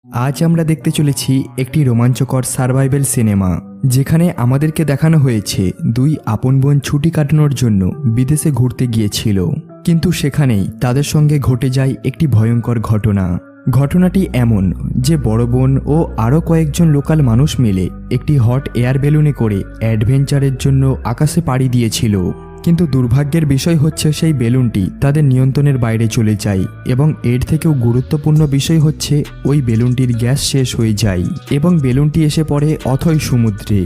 আজ আমরা দেখতে চলেছি একটি রোমাঞ্চকর সার্ভাইভাল সিনেমা, যেখানে আমাদেরকে দেখানো হয়েছে দুই আপন বোন ছুটি কাটানোর জন্য বিদেশে ঘুরতে গিয়েছিল, কিন্তু সেখানেই তাদের সঙ্গে ঘটে যায় একটি ভয়ঙ্কর ঘটনা। ঘটনাটি এমন যে বড় বোন ও আরও কয়েকজন লোকাল মানুষ মিলে একটি হট এয়ার বেলুনে করে অ্যাডভেঞ্চারের জন্য আকাশে পাড়ি দিয়েছিল, কিন্তু দুর্ভাগ্যের বিষয় হচ্ছে সেই বেলুনটি তাদের নিয়ন্ত্রণের বাইরে চলে যায় এবং এর থেকেও গুরুত্বপূর্ণ বিষয় হচ্ছে ওই বেলুনটির গ্যাস শেষ হয়ে যায় এবং বেলুনটি এসে পড়ে অথই সমুদ্রে।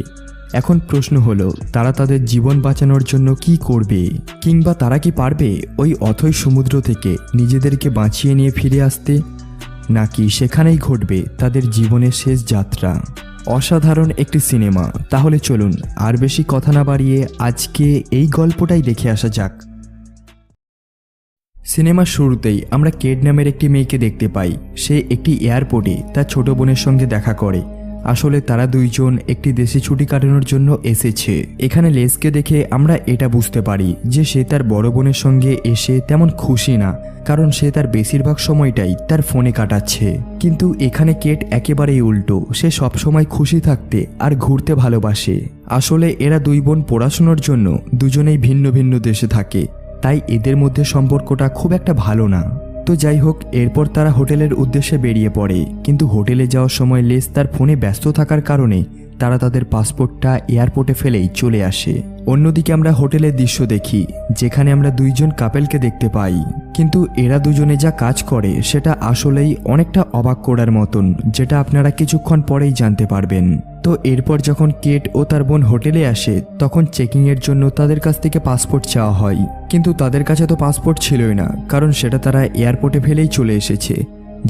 এখন প্রশ্ন হলো, তারা তাদের জীবন বাঁচানোর জন্য কি করবে, কিংবা তারা কি পারবে ওই অথই সমুদ্র থেকে নিজেদেরকে বাঁচিয়ে নিয়ে ফিরে আসতে, নাকি সেখানেই ঘটবে তাদের জীবনের শেষ যাত্রা। অসাধারণ একটি সিনেমা। তাহলে চলুন আর বেশি কথা না বাড়িয়ে আজকে এই গল্পটাই দেখে আসা যাক। সিনেমার শুরুতেই আমরা কেট নামের একটি মেয়েকে দেখতে পাই। সে একটি এয়ারপোর্টে তার ছোট বোনের সঙ্গে দেখা করে। আসলে তারা দুইজন একটি দেশে ছুটি কাটানোর জন্য এসেছে। এখানে লেসকে দেখে আমরা এটা বুঝতে পারি যে সে তার বড় বোনের সঙ্গে এসে তেমন খুশি না, কারণ সে তার বেশিরভাগ সময়টাই তার ফোনে কাটাচ্ছে। কিন্তু এখানে কেট একেবারেই উল্টো, সে সবসময় খুশি থাকতে আর ঘুরতে ভালোবাসে। আসলে এরা দুই বোন পড়াশোনার জন্য দুজনেই ভিন্ন ভিন্ন দেশে থাকে, তাই এদের মধ্যে সম্পর্কটা খুব একটা ভালো না। তো যাই হোক, এরপর তারা হোটেলের উদ্দেশ্যে বেরিয়ে পড়ে, কিন্তু হোটেলে যাওয়ার সময় লেস তার ফোনে ব্যস্ত থাকার কারণে তারা তাদের পাসপোর্টটা এয়ারপোর্টে ফেলেই চলে আসে। অন্যদিকে আমরা হোটেলের দৃশ্য দেখি, যেখানে আমরা দুইজন কাপেলকে দেখতে পাই, কিন্তু এরা দুজনে যা কাজ করে সেটা আসলেই অনেকটা অবাক করার মতন, যেটা আপনারা কিছুক্ষণ পরেই জানতে পারবেন। তো এরপর যখন কেট ও তার বোন হোটেলে আসে, তখন চেকিংয়ের জন্য তাদের কাছ থেকে পাসপোর্ট চাওয়া হয়, কিন্তু তাদের কাছে তো পাসপোর্ট ছিলই না, কারণ সেটা তারা এয়ারপোর্টে ফেলেই চলে এসেছে,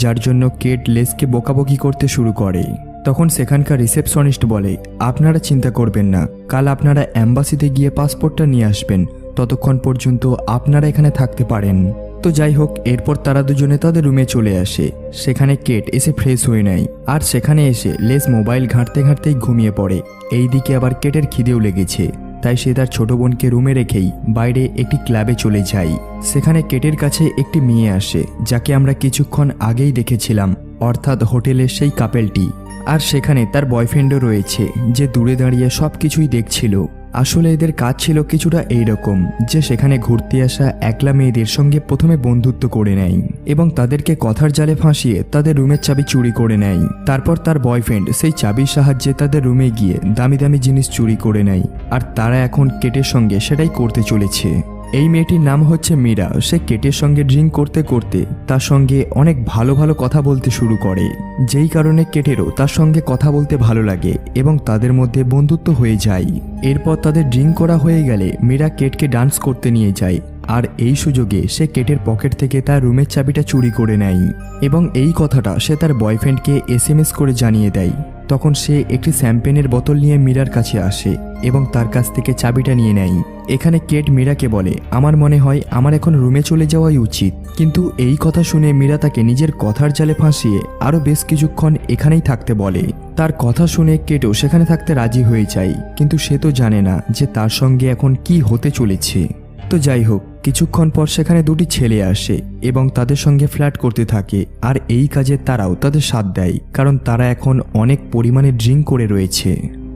যার জন্য কেট লেসকে বকাবকি করতে শুরু করে। তখন সেখানকার রিসেপশনিস্ট বলে, আপনারা চিন্তা করবেন না, কাল আপনারা অ্যাম্বাসিতে গিয়ে পাসপোর্টটা নিয়ে আসবেন, ততক্ষণ পর্যন্ত আপনারা এখানে থাকতে পারেন। তো যাই হোক, এরপর তারা দুজনে তাদের রুমে চলে আসে। সেখানে কেট এসে ফ্রেশ হয়ে নেয়, আর সেখানে এসে লেস মোবাইল ঘাঁটতে ঘাঁটতেই ঘুমিয়ে পড়ে। এইদিকে আবার কেটের খিদেও লেগেছে, তাই সে তার ছোট বোনকে রুমে রেখেই বাইরে একটি ক্লাবে চলে যায়। সেখানে কেটের কাছে একটি মেয়ে আসে, যাকে আমরা কিছুক্ষণ আগেই দেখেছিলাম, অর্থাৎ হোটেলের সেই কাপেলটি। আর সেখানে তার বয়ফ্রেন্ডও রয়েছে, যে দূরে দাঁড়িয়ে সব কিছুই দেখছিল। আসলে এদের কাজ ছিল কিছুটা এইরকম, যে সেখানে ঘুরতে আসা একলা মেয়েদের সঙ্গে প্রথমে বন্ধুত্ব করে নেয় এবং তাদেরকে কথার জালে ফাঁসিয়ে তাদের রুমের চাবি চুরি করে নেয়। তারপর তার বয়ফ্রেন্ড সেই চাবির সাহায্যে তাদের রুমে গিয়ে দামি দামি জিনিস চুরি করে নেয়, আর তারা এখন কেটের সঙ্গে সেটাই করতে চলেছে। এই মেয়েটির নাম হচ্ছে মীরা। সে কেটের সঙ্গে ড্রিঙ্ক করতে করতে তার সঙ্গে অনেক ভালো ভালো কথা বলতে শুরু করে, যেই কারণে কেটেরও তার সঙ্গে কথা বলতে ভালো লাগে এবং তাদের মধ্যে বন্ধুত্ব হয়ে যায়। এরপর তাদের ড্রিঙ্ক করা হয়ে গেলে মীরা কেটকে ডান্স করতে নিয়ে যায়, আর এই সুযোগে সে কেটের পকেট থেকে তার রুমের চাবিটা চুরি করে নেয় এবং এই কথাটা সে তার বয়ফ্রেন্ডকে SMS করে জানিয়ে দেয়। তখন সে একটি শ্যাম্পেনের বোতল নিয়ে মীরার কাছে আসে এবং তার কাছ থেকে চাবিটা নিয়ে নেয়। এখানে কেট মীরাকে বলে, আমার মনে হয় আমার এখন রুমে চলে যাওয়াই উচিত, কিন্তু এই কথা শুনে মীরা তাকে নিজের কথার জালে ফাঁসিয়ে আরও বেশ কিছুক্ষণ এখানেই থাকতে বলে। তার কথা শুনে কেটও সেখানে থাকতে রাজি হয়ে যায়, কিন্তু সে তো জানে না যে তার সঙ্গে এখন কি হতে চলেছে। তো যাই হোক, কিছুক্ষণ পর সেখানে দুটি ছেলে আসে এবং তাদের সঙ্গে ফ্ল্যাট করতে থাকে, আর এই কাজে তারাও তাদের সাথ দেয়, কারণ তারা এখন অনেক পরিমাণে ড্রিঙ্ক করে রয়েছে।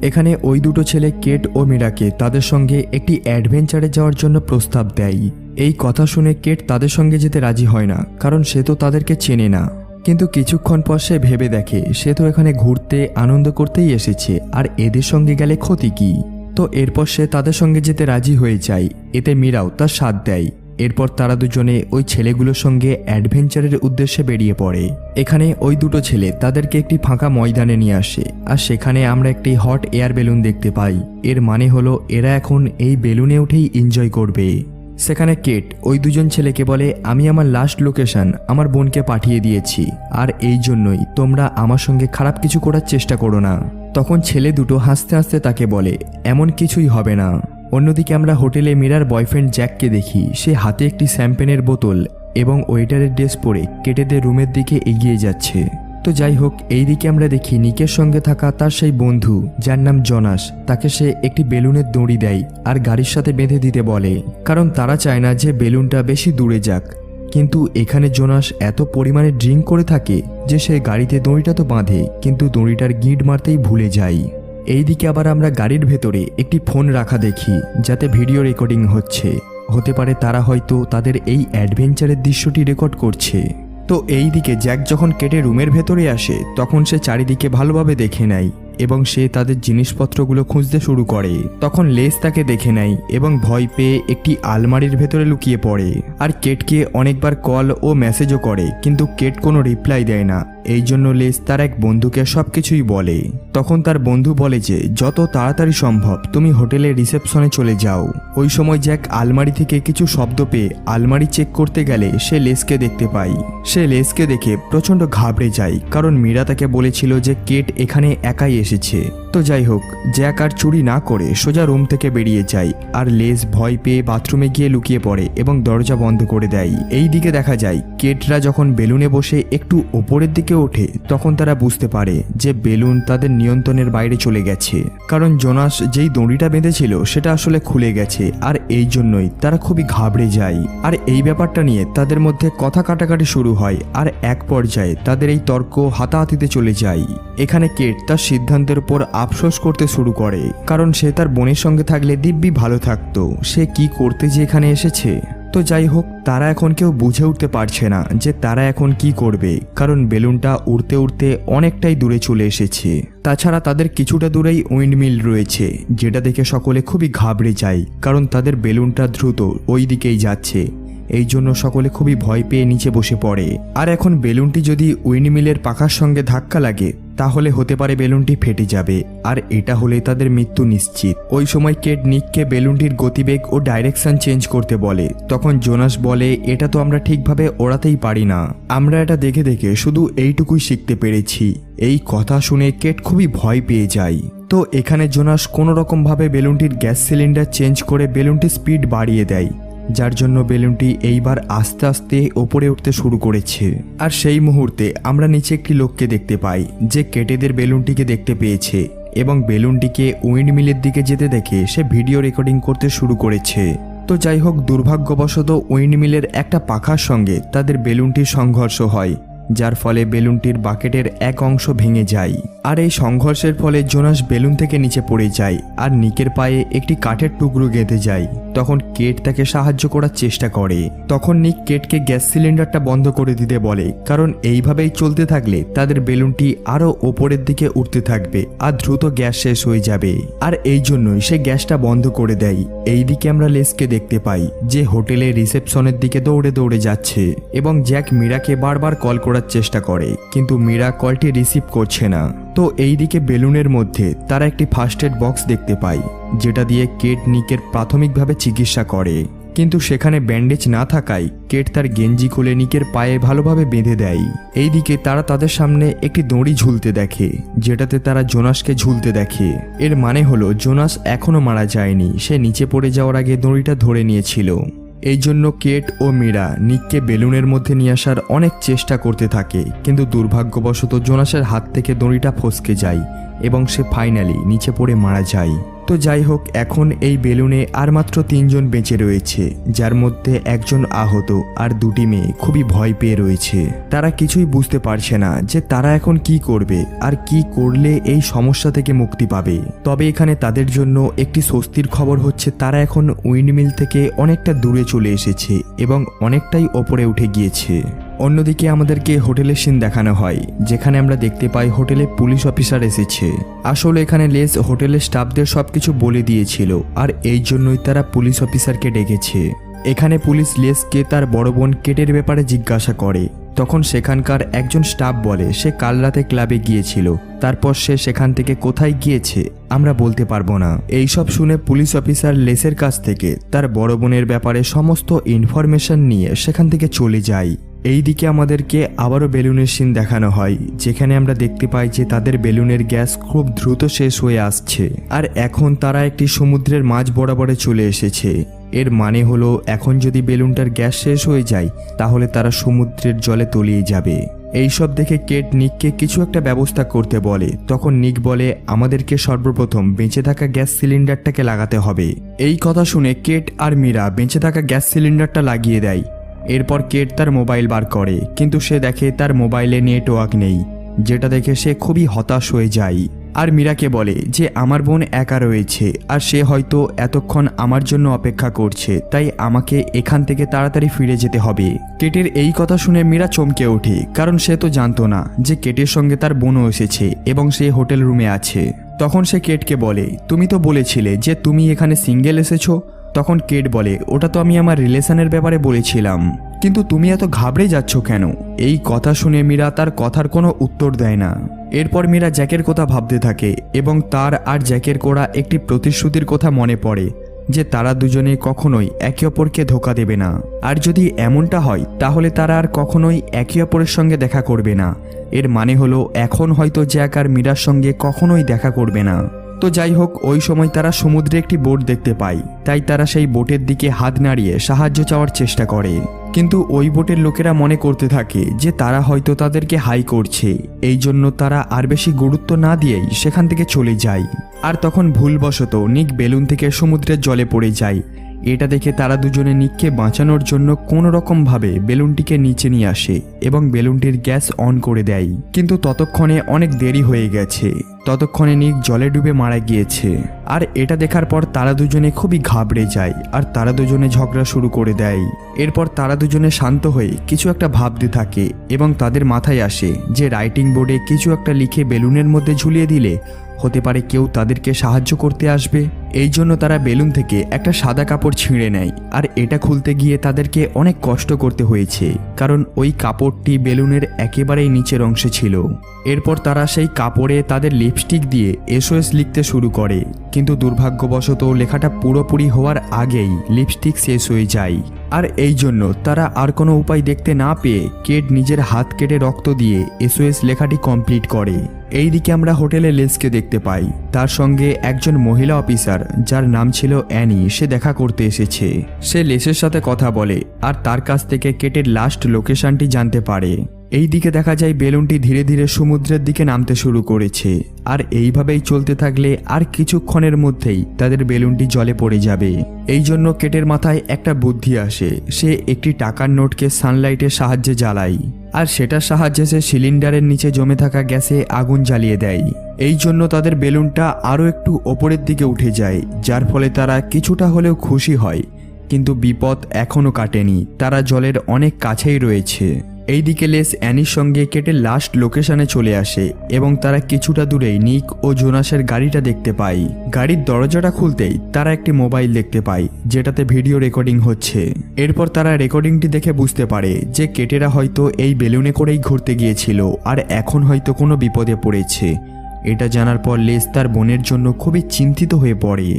এখানে ওই দুটো ছেলে কেট ও মীরাকে তাদের সঙ্গে একটি অ্যাডভেঞ্চারে যাওয়ার জন্য প্রস্তাব দেয়। এই কথা শুনে কেট তাদের সঙ্গে যেতে রাজি হয় না, কারণ সে তো তাদেরকে চেনে না। কিন্তু কিছুক্ষণ পর সে ভেবে দেখে, সে তো এখানে ঘুরতে আনন্দ করতেই এসেছে, আর এদের সঙ্গে গেলে ক্ষতি কি। তো এরপর সে তাদের সঙ্গে যেতে রাজি হয়ে যায়। এতে মীরাও তার সাথ দেয়। এরপর তারা দুজনে ওই ছেলেগুলোর সঙ্গে অ্যাডভেঞ্চারের উদ্দেশ্যে বেরিয়ে পড়ে। এখানে ওই দুটো ছেলে তাদেরকে একটি ফাঁকা ময়দানে নিয়ে আসে, আর সেখানে আমরা একটি হট এয়ার বেলুন দেখতে পাই। এর মানে হলো এরা এখন এই বেলুনে উঠেই এনজয় করবে। সেখানে কেট ওই দুজন ছেলেকে বলে, আমি আমার লাস্ট লোকেশন আমার বোনকে পাঠিয়ে দিয়েছি, আর এই জন্যই তোমরা আমার সঙ্গে খারাপ কিছু করার চেষ্টা করো না। তখন ছেলে দুটো হাসতে হাসতে তাকে বলে, এমন কিছুই হবে না। অন্যদিকে আমরা হোটেলে মীরার বয়ফ্রেন্ড জ্যাককে দেখি। সে হাতে একটি শ্যাম্পেনের বোতল এবং ওয়েটারের ড্রেস পরে কেটেদের রুমের দিকে এগিয়ে যাচ্ছে। তো যাই হোক, এইদিকে আমরা দেখি নিকের সঙ্গে থাকা তার সেই বন্ধু, যার নাম জনাস, তাকে সে একটি বেলুনের দড়ি দেয় আর গাড়ির সাথে বেঁধে দিতে বলে, কারণ তারা চায় না যে বেলুনটা বেশি দূরে যাক। কিন্তু এখানে জোনাস এত পরিমাণে ড্রিঙ্ক করে থাকে যে সে গাড়িতে দড়িটা তো বাঁধে কিন্তু দড়িটার গিঁট মারতেই ভুলে যায়। এইদিকে আবার আমরা গাড়ির ভেতরে একটি ফোন রাখা দেখি যাতে ভিডিও রেকর্ডিং হতে পারে তারা হয়তো তাদের এই অ্যাডভেঞ্চারের দৃশ্যটি রেকর্ড করছে। তো এই দিকে জ্যাক যখন কেটে রুমের ভেতরে আসে তখন সে চারিদিকে ভালোভাবে দেখে নেয় এবং সে তাদের জিনিসপত্রগুলো খুঁজতে শুরু করে। তখন লেস তাকে দেখে নেয় এবং ভয় পেয়ে একটি আলমারির ভেতরে লুকিয়ে পড়ে। আর কেটকে অনেকবার কল ও মেসেজও করে কিন্তু কেট কোনো রিপ্লাই দেয় না। এই জন্য লেস তার এক বন্ধুকে সবকিছুই বলে। তখন তার বন্ধু বলে যে যত তাড়াতাড়ি সম্ভব তুমি হোটেলের রিসেপশনে চলে যাও। ওই সময় জ্যাক আলমারি থেকে কিছু শব্দ পেয়ে আলমারি চেক করতে গেলে সে লেসকে দেখতে পায়। সে লেসকে দেখে প্রচণ্ড ঘাবড়ে যায় কারণ মীরা তাকে বলেছিল যে কেট এখানে একাই এসেছে। তো যাই হোক, জ্যাক আর চুরি না করে সোজা রুম থেকে বেরিয়ে যায় আর লেস ভয় পেয়ে বাথরুমে গিয়ে লুকিয়ে পড়ে এবং দরজা বন্ধ করে দেয়। এই দিকে দেখা যায় কেটরা যখন বেলুনে বসে একটু ওপরের দিকে ওঠে তখন তারা বুঝতে পারে যে বেলুন তাদের নিয়ন্ত্রণের বাইরে চলে গেছে, কারণ জোনাস যেই দড়িটা বেঁধেছিল সেটা আসলে খুলে গেছে আর এই জন্যই তারা খুবই ঘাবড়ে যায়। আর এই ব্যাপারটা নিয়ে তাদের মধ্যে কথা কাটাকাটি শুরু হয় আর এক পর্যায়ে তাদের এই তর্ক হাতাহাতিতে চলে যায়। এখানে কেট তার সিদ্ধান্তের উপর আফসোস করতে শুরু করে, কারণ সে তার বোনের সঙ্গে থাকলে দিব্যি ভালো থাকতো। সে কি করতে যে এখানে এসেছে। তো যাই হোক, তারা এখন কেউ বুঝে উঠতে পারছে না যে তারা এখন কি করবে, কারণ বেলুনটা উড়তে উড়তে অনেকটাই দূরে চলে এসেছে। তাছাড়া তাদের কিছুটা দূরেই উইন্ডমিল রয়েছে, যেটা দেখে সকলে খুবই ঘাবড়ে যায়, কারণ তাদের বেলুনটা দ্রুত ওই দিকেই যাচ্ছে। এই জন্য সকলে খুবই ভয় পেয়ে নিচে বসে পড়ে। আর এখন বেলুনটি যদি উইন্ডমিলের পাখার সঙ্গে ধাক্কা লাগে তাহলে হতে পারে বেলুনটি ফেটে যাবে, আর এটা হলে তাদের মৃত্যু নিশ্চিত। ওই সময় কেট নিককে বেলুনটির গতিবেগ ও ডাইরেকশন চেঞ্জ করতে বলে। তখন জোনাস বলে এটা তো আমরা ঠিকভাবে ওড়াতেই পারি না, আমরা এটা দেখে দেখে শুধু এইটুকুই শিখতে পেরেছি। এই কথা শুনে কেট খুবই ভয় পেয়ে যায়। তো এখানে জোনাস কোনো রকমভাবে বেলুনটির গ্যাস সিলিন্ডার চেঞ্জ করে বেলুনটির স্পিড বাড়িয়ে দেয়, যার জন্য বেলুনটি এইবার আস্তে আস্তে ওপরে উঠতে শুরু করেছে। আর সেই মুহূর্তে আমরা নিচে একটি লোককে দেখতে পাই যে কেটেদের বেলুনটিকে দেখতে পেয়েছে এবং বেলুনটিকে উইন্ডমিলের দিকে যেতে দেখে সে ভিডিও রেকর্ডিং করতে শুরু করেছে। তো যাই হোক, দুর্ভাগ্যবশত উইন্ডমিলের একটা পাখার সঙ্গে তাদের বেলুনটির সংঘর্ষ হয়, যার ফলে বেলুনটির বাকেটের এক অংশ ভেঙে যায়। আর এই সংঘর্ষের ফলে জোনাস বেলুন থেকে নিচে পড়ে যায় আর নিকের পায়ে একটি কাঠের টুকরো গেঁথে যায়। তখন কেট তাকে সাহায্য করার চেষ্টা করে। তখন নিক কেটকে গ্যাস সিলিন্ডারটা বন্ধ করে দিতে বলে, কারণ এইভাবেই চলতে থাকলে তাদের বেলুনটি আরো ওপরের দিকে উঠতে থাকবে আর দ্রুত গ্যাস শেষ হয়ে যাবে। আর এই জন্যই সে গ্যাসটা বন্ধ করে দেয়। এইদিকে আমরা লেসকে দেখতে পাই যে হোটেলের রিসেপশনের দিকে দৌড়ে দৌড়ে যাচ্ছে এবং জ্যাক মীরাকে বারবার কল করার চেষ্টা করে, কিন্তু মীরা কলটি রিসিভ করছে না। তো এইদিকে বেলুনের মধ্যে তারা একটি ফার্স্ট এড বক্স দেখতে পায়, যেটা দিয়ে কেট নিকের প্রাথমিকভাবে চিকিৎসা করে। কিন্তু সেখানে ব্যান্ডেজ না থাকায় কেট তার গেঞ্জি খুলে নিকের পায়ে ভালোভাবে বেঁধে দেয়। এইদিকে তারা তাদের সামনে একটি দড়ি ঝুলতে দেখে, যেটাতে তারা জোনাসকে ঝুলতে দেখে। এর মানে হলো জোনাস এখনো মারা যায়নি, সে নিচে পড়ে যাওয়ার আগে দড়িটা ধরে নিয়েছিল। এই জন্য কেট ও মীরা নিককে বেলুনের মধ্যে নিয়ে আসার অনেক চেষ্টা করতে থাকে, কিন্তু দুর্ভাগ্যবশত জোনাসের হাত থেকে দড়িটা ফসকে যায় এবং সে ফাইনালি নিচে পড়ে মারা যায়। তো যাই হোক, এখন এই বেলুনে আর মাত্র 3 জন বেঁচে রয়েছে, যার মধ্যে একজন আহত আর 2টি মেয়ে খুবই ভয় পেয়ে রয়েছে। তারা কিছুই বুঝতে পারছে না যে তারা এখন কি করবে আর কি করলে এই সমস্যা থেকে মুক্তি পাবে। তবে এখানে তাদের জন্য একটি স্বস্তির খবর হচ্ছে তারা এখন উইন্ডমিল থেকে অনেকটা দূরে চলে এসেছে এবং অনেকটাই ওপরে উঠে গিয়েছে। অন্যদিকে আমাদেরকে হোটেলের সিন দেখানো হয়, যেখানে আমরা দেখতে পাই হোটেলে পুলিশ অফিসার এসেছে। আসলে এখানে লেস হোটেলের স্টাফদের সবকিছু বলে দিয়েছিল আর এই জন্যই তারা পুলিশ অফিসারকে ডেকেছে। এখানে পুলিশ লেসকে তার বড় বোন কেটের ব্যাপারে জিজ্ঞাসা করে। তখন সেখানকার একজন স্টাফ বলে সে কাল রাতে ক্লাবে গিয়েছিল, তারপর সে সেখান থেকে কোথায় গিয়েছে আমরা বলতে পারবো না। এইসব শুনে পুলিশ অফিসার লেসের কাছ থেকে তার বড় বোনের ব্যাপারে সমস্ত ইনফরমেশন নিয়ে সেখান থেকে চলে যায়। এইদিকে আমাদেরকে আবারও বেলুনের সিন দেখানো হয়, যেখানে আমরা দেখতে পাই যে তাদের বেলুনের গ্যাস খুব দ্রুত শেষ হয়ে আসছে আর এখন তারা একটি সমুদ্রের মাঝ বরাবরে চলে এসেছে। এর মানে হলো এখন যদি বেলুনটার গ্যাস শেষ হয়ে যায় তাহলে তারা সমুদ্রের জলে তলিয়ে যাবে। এইসব দেখে কেট নিককে কিছু একটা ব্যবস্থা করতে বলে। তখন নিক বলে আমাদেরকে সর্বপ্রথম বেঁচে থাকা গ্যাস সিলিন্ডারটাকে লাগাতে হবে। এই কথা শুনে কেট আর মীরা বেঁচে থাকা গ্যাস সিলিন্ডারটা লাগিয়ে দেয়। এরপর কেট তার মোবাইল বার করে, কিন্তু সে দেখে তার মোবাইলে নেটওয়ার্ক নেই, যেটা দেখে সে খুবই হতাশ হয়ে যায়। আর মীরাকে বলে যে আমার বোন একা রয়েছে আর সে হয়তো এতক্ষণ আমার জন্য অপেক্ষা করছে, তাই আমাকে এখান থেকে তাড়াতাড়ি ফিরে যেতে হবে। কেটের এই কথা শুনে মীরা চমকে ওঠে, কারণ সে তো জানতো না যে কেটের সঙ্গে তার বোনও এসেছে এবং সে হোটেল রুমে আছে। তখন সে কেটকে বলে, তুমি তো বলেছিলে যে তুমি এখানে সিঙ্গেল এসেছো। তখন কেট বলে, ওটা তো আমি আমার রিলেশনের ব্যাপারে বলেছিলাম, কিন্তু তুমি এত ঘাবড়ে যাচ্ছ কেন? এই কথা শুনে মীরা তার কথার কোনো উত্তর দেয় না। এরপর মীরা জ্যাকের কথা ভাবতে থাকে এবং তার আর জ্যাকের করা একটি প্রতিশ্রুতির কথা মনে পড়ে যে তারা দুজনে কখনোই একে অপরকে ধোঁকা দেবে না। আর যদি এমনটা হয় তাহলে তারা আর কখনোই একে অপরের সঙ্গে দেখা করবে না। এর মানে হলো এখন হয়তো জ্যাক আর মীরার সঙ্গে কখনোই দেখা করবে না। তো যাই হোক, ওই সময় তারা সমুদ্রে একটি বোট দেখতে পায়, তাই তারা সেই বোটের দিকে হাত নাড়িয়ে সাহায্য চাওয়ার চেষ্টা করে। কিন্তু ওই বোটের লোকেরা মনে করতে থাকে যে তারা হয়তো তাদেরকে হাই করছে, এই জন্য তারা আর বেশি গুরুত্ব না দিয়েই সেখান থেকে চলে যায়। আর তখন ভুলবশত নিক বেলুন থেকে সমুদ্রের জলে পড়ে যায়। এটা দেখে তারা দুজনে নিককে বাঁচানোর জন্য কোনো রকমভাবে বেলুনটিকে নিচে নিয়ে আসে এবং বেলুনটির গ্যাস অন করে দেয়, কিন্তু ততক্ষণে অনেক দেরি হয়ে গেছে। ততক্ষণে নিক জলে ডুবে মারা গিয়েছে। আর এটা দেখার পর তারা দুজনে খুবই ঘাবড়ে যায় আর তারা দুজনে ঝগড়া শুরু করে দেয়। এরপর তারা দুজনে শান্ত হয়ে কিছু একটা ভাবতে থাকে এবং তাদের মাথায় আসে যে রাইটিং বোর্ডে কিছু একটা লিখে বেলুনের মধ্যে ঝুলিয়ে দিলে হতে পারে কেউ তাদেরকে সাহায্য করতে আসবে। এই জন্য তারা বেলুন থেকে একটা সাদা কাপড় ছিঁড়ে নেয়, আর এটা খুলতে গিয়ে তাদেরকে অনেক কষ্ট করতে হয়েছে, কারণ ওই কাপড়টি বেলুনের একেবারেই নিচের অংশে ছিল। এরপর তারা সেই কাপড়ে তাদের লিপস্টিক দিয়ে SOS লিখতে শুরু করে, কিন্তু দুর্ভাগ্যবশত লেখাটা পুরোপুরি হওয়ার আগেই লিপস্টিক শেষ হয়ে যায়। আর এই জন্য তারা আর কোনো উপায় দেখতে না পেয়ে কেট নিজের হাত কেটে রক্ত দিয়ে SOS লেখাটি কমপ্লিট করে। এইদিকে আমরা হোটেলে লেসকে দেখতে পাই, তার সঙ্গে একজন মহিলা অফিসার যার নাম ছিল অ্যানি, সে দেখা করতে এসেছে। সে লেসের সাথে কথা বলে আর তার কাছ থেকে কেটের লাস্ট লোকেশনটি জানতে পারে। এই দিকে দেখা যায় বেলুনটি ধীরে ধীরে সমুদ্রের দিকে নামতে শুরু করেছে, আর এইভাবেই চলতে থাকলে আর কিছুক্ষণের মধ্যেই তাদের বেলুনটি জলে পড়ে যাবে। এই জন্য কেটের মাথায় একটা বুদ্ধি আসে, সে একটি টাকার নোটকে সানলাইটের সাহায্যে জ্বালায় আর সেটার সাহায্যে সে সিলিন্ডারের নিচে জমে থাকা গ্যাসে আগুন জ্বালিয়ে দেয়। এই জন্য তাদের বেলুনটা আরও একটু ওপরের দিকে উঠে যায়, যার ফলে তারা কিছুটা হলেও খুশি হয়। কিন্তু বিপদ এখনও কাটেনি, তারা জলের অনেক কাছেই রয়েছে। এইদিকে লেস অ্যানির সঙ্গে কেটের লাস্ট লোকেশনে চলে আসে এবং তারা কিছুটা দূরেই নিক ও জোনাসের গাড়িটা দেখতে পায়। গাড়ির দরজাটা খুলতেই তারা একটি মোবাইল দেখতে পায়, যেটাতে ভিডিও রেকর্ডিং হচ্ছে। এরপর তারা রেকর্ডিংটি দেখে বুঝতে পারে যে কেটেরা হয়তো এই বেলুনে করেই ঘুরতে গিয়েছিল আর এখন হয়তো কোনো বিপদে পড়েছে। এটা জানার পর লেস তার বোনের জন্য খুবই চিন্তিত হয়ে পড়ে।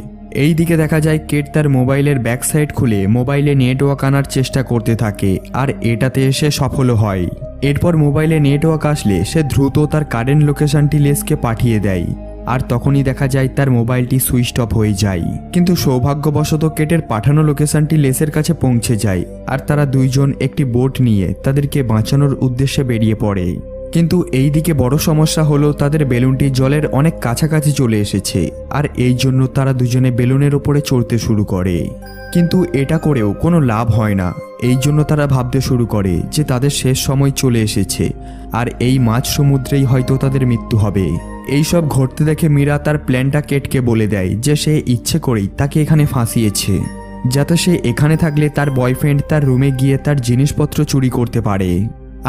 এই দিকে দেখা যায় কেট তার মোবাইলের ব্যাক সাইড খুলে মোবাইলে নেটওয়ার্ক আনার চেষ্টা করতে থাকে, আর এটাতে সে সফলও হয়। এরপর মোবাইলে নেটওয়ার্ক আসলে সে দ্রুত তার কারেন্ট লোকেশনটি লেসকে পাঠিয়ে দেয়, আর তখনই দেখা যায় তার মোবাইলটি সুইচ অফ হয়ে যায়। কিন্তু সৌভাগ্যবশত কেটের পাঠানো লোকেশনটি লেসের কাছে পৌঁছে যায়, আর তারা দুইজন একটি বোট নিয়ে তাদেরকে বাঁচানোর উদ্দেশ্যে বেরিয়ে পড়ে। কিন্তু এই দিকে বড় সমস্যা হলো তাদের বেলুনটি জলের অনেক কাছাকাছি চলে এসেছে, আর এই জন্য তারা দুজনে বেলুনের উপরে চড়তে শুরু করে। কিন্তু এটা করেও কোনো লাভ হয় না। এই জন্য তারা ভাবতে শুরু করে যে তাদের শেষ সময় চলে এসেছে আর এই মাঝ সমুদ্রেই হয়তো তাদের মৃত্যু হবে। এইসব ঘটতে দেখে মীরা তার প্ল্যানটা কেটকে বলে দেয় যে সে ইচ্ছে করেই তাকে এখানে ফাঁসিয়েছে, যাতে সে এখানে থাকলে তার বয়ফ্রেন্ড তার রুমে গিয়ে তার জিনিসপত্র চুরি করতে পারে।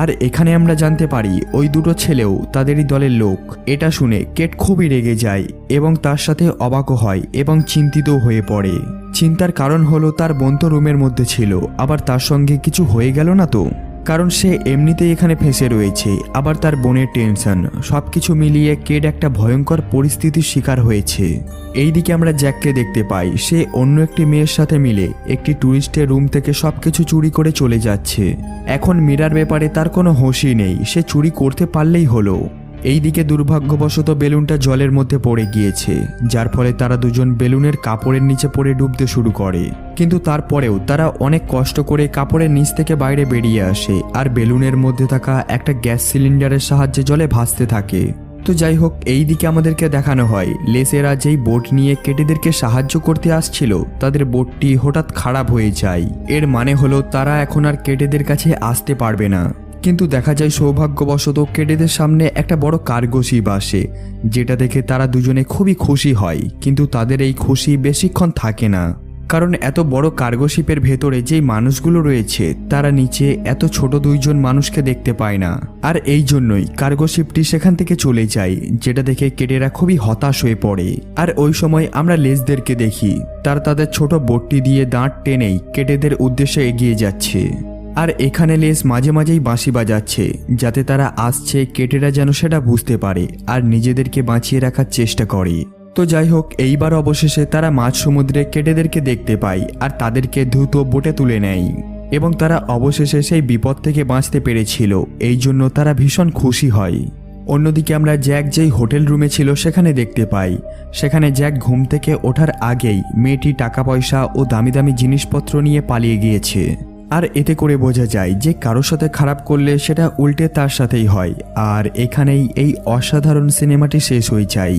আর এখানে আমরা জানতে পারি ওই দুটো ছেলেও তাদেরই দলের লোক। এটা শুনে কেট খুবই রেগে যায় এবং তার সাথে অবাকও হয় এবং চিন্তিতও হয়ে পড়ে। চিন্তার কারণ হলো তার বোন তো রুমের মধ্যে ছিল, আবার তার সঙ্গে কিছু হয়ে গেল না তো, কারণ সে এমনিতেই এখানে ফেঁসে রয়েছে, আবার তার বোনের টেনশন, সবকিছু মিলিয়ে কেট একটা ভয়ঙ্কর পরিস্থিতির শিকার হয়েছে। এইদিকে আমরা জ্যাককে দেখতে পাই, সে অন্য একটি মেয়ের সাথে মিলে একটি টুরিস্টের রুম থেকে সবকিছু চুরি করে চলে যাচ্ছে। এখন মীরার ব্যাপারে তার কোনো হুঁশই নেই, সে চুরি করতে পারলেই হলো। এইদিকে দুর্ভাগ্যবশত বেলুনটা জলের মধ্যে পড়ে গিয়েছে, যার ফলে তারা দুজন বেলুনের কাপড়ের নিচে পড়ে ডুবতে শুরু করে। কিন্তু তারপরেও তারা অনেক কষ্ট করে কাপড়ের নিচ থেকে বাইরে বেরিয়ে আসে আর বেলুনের মধ্যে থাকা একটা গ্যাস সিলিন্ডারের সাহায্যে জলে ভাসতে থাকে। তো তো যাই হোক, এই দিকে আমাদেরকে দেখানো হয় লেসেরা যেই বোট নিয়ে কেটেদেরকে সাহায্য করতে আসছিল তাদের বোটটি হঠাৎ খারাপ হয়ে যায়। এর মানে হলো তারা এখন আর কেটেদের কাছে আসতে পারবে না। কিন্তু দেখা যায় সৌভাগ্যবশত কেটেদের সামনে একটা বড় কার্গো শিপ আসে, যেটা দেখে তারা দুজনে খুবই খুশি হয়। কিন্তু তাদের এই খুশি বেশিক্ষণ থাকে না, কারণ এত বড় কার্গো শিপের ভেতরে যেই মানুষগুলো রয়েছে তারা নিচে এত ছোট দুইজন মানুষকে দেখতে পায় না। আর এই জন্যই কার্গো শিপটি সেখান থেকে চলে যায়, যেটা দেখে কেটেরা খুবই হতাশ হয়ে পড়ে। আর ওই সময় আমরা লেসদেরকে দেখি তারা তাদের ছোট বোটটি দিয়ে দাঁড় টেনেই কেটেদের উদ্দেশ্যে এগিয়ে যাচ্ছে। আর এখানে লেস মাঝে মাঝেই বাঁশি বাজাচ্ছে, যাতে তারা আসছে কেটেরা যেন সেটা বুঝতে পারে আর নিজেদেরকে বাঁচিয়ে রাখার চেষ্টা করে। তো যাই হোক, এইবার অবশেষে তারা মাঝ সমুদ্রে কেটেদেরকে দেখতে পায় আর তাদেরকে দ্রুত বোটে তুলে নেয় এবং তারা অবশেষে সেই বিপদ থেকে বাঁচতে পেরেছিল, এই জন্য তারা ভীষণ খুশি হয়। অন্যদিকে আমরা জ্যাক যেই হোটেল রুমে ছিল সেখানে দেখতে পাই, সেখানে জ্যাক ঘুম থেকে ওঠার আগেই মেয়েটি টাকা পয়সা ও দামি দামি জিনিসপত্র নিয়ে পালিয়ে গিয়েছে। আর এতে করে বোঝা যায় যে কারোর সাথে খারাপ করলে সেটা উল্টে তার সাথেই হয়। আর এখানেই এই অসাধারণ সিনেমাটি শেষ হয়ে যায়।